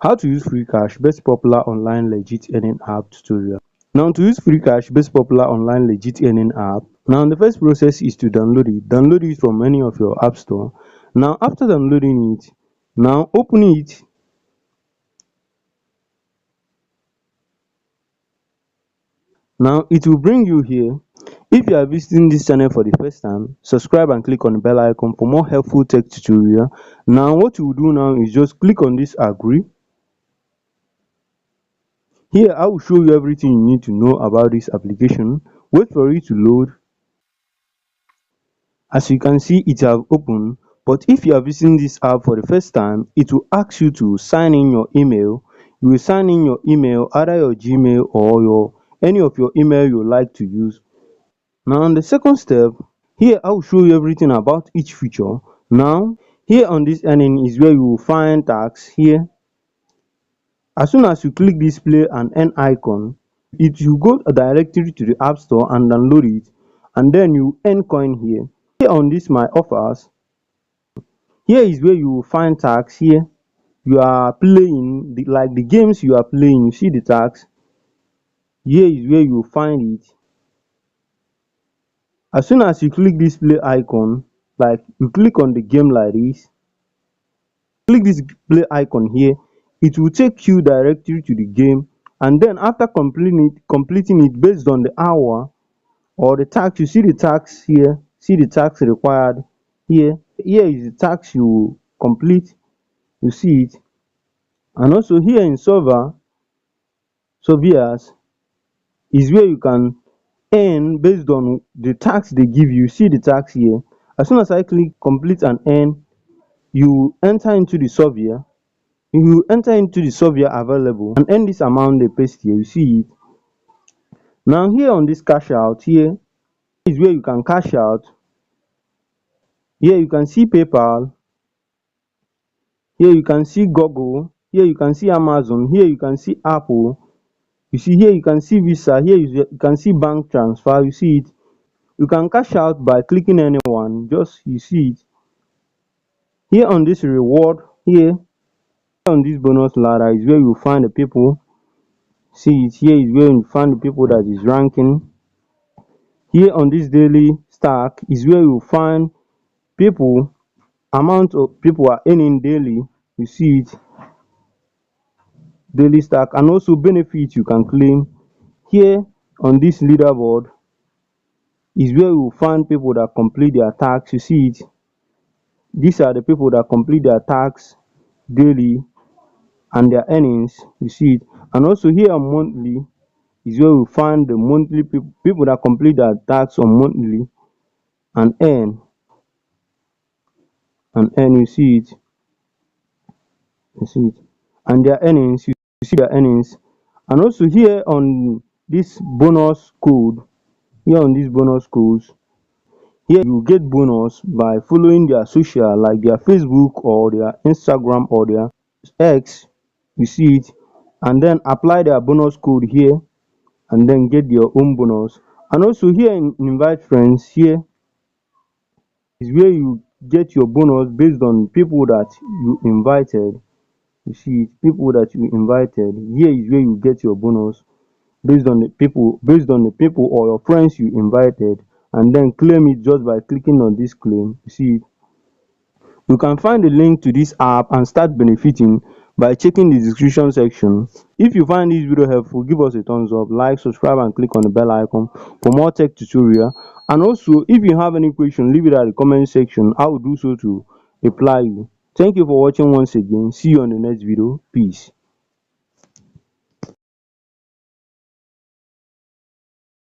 How to use Freecash, best popular online legit earning app tutorial. Now to use Freecash, best popular online legit earning app. Now the first process is to download it. Download it from any of your app store. Now after downloading it, now open it. Now it will bring you here. If you are visiting this channel for the first time, subscribe and click on the bell icon for more helpful tech tutorial. Now what you will do now is just click on this agree. Here I will show you everything you need to know about this application. Wait for it to load. As you can see, it have opened, but if you are visiting this app for the first time, it will ask you to sign in your email. You will sign in your email, either your Gmail or your any of your email you like to use. Now on the second step, here I will show you everything about each feature. Now here on this earning is where you will find tax here. As soon as you click this play and earn icon, it will go directly to the app store and download it, and then you earn coin here. Here on this my offers, here is where you will find tax. Here you are playing like the games you are playing, you see the tax. Here is where you will find it. As soon as you click this play icon, like you click on the game like this, click this play icon here, it will take you directly to the game, and then after completing it based on the hour or the tax, you see the tax here, see the tax required here. Here is the tax you complete, you see it. And also here in surveyors is where you can earn based on the tax they give you. See the tax here. As soon as I click complete and earn, you enter into the surveyor. You enter into the surveyor available and earn this amount they paste here. You see it. Now here on this cash out, here is where you can cash out. Here you can see PayPal. Here you can see Google. Here you can see Amazon. Here you can see Apple. You see here you can see Visa. Here you can see bank transfer. You see it. You can cash out by clicking anyone. Just you see it. Here on this reward, here on this bonus ladder is where you find the people. See it. Here is where you find the people that is ranking. Here on this daily stack is where you find people, amount of people are earning daily. You see it, daily stack, and also benefits you can claim. Here on this leaderboard is where you find people that complete their tasks. You see it, these are the people that complete their tasks daily and their earnings. You see it. And also here on monthly is where you find the monthly people that complete their tasks on monthly and earn. You see it, you see it, and their earnings, you see their earnings. And also here on this bonus code, here on these bonus codes, here you get bonus by following their social, like their Facebook or their Instagram or their X. You see it, and then apply their bonus code here and then get your own bonus. And also here in invite friends, here is where you get your bonus based on people that you invited. You see it, people that you invited. Here is where you get your bonus based on the people or your friends you invited, and then claim it just by clicking on this claim. You see it. You can find the link to this app and start benefiting by checking the description section. If you find this video helpful, give us a thumbs up, like, subscribe and click on the bell icon for more tech tutorial. And also if you have any question, leave it at the comment section. I will do so to reply you. Thank you for watching once again. See you on the next video. Peace.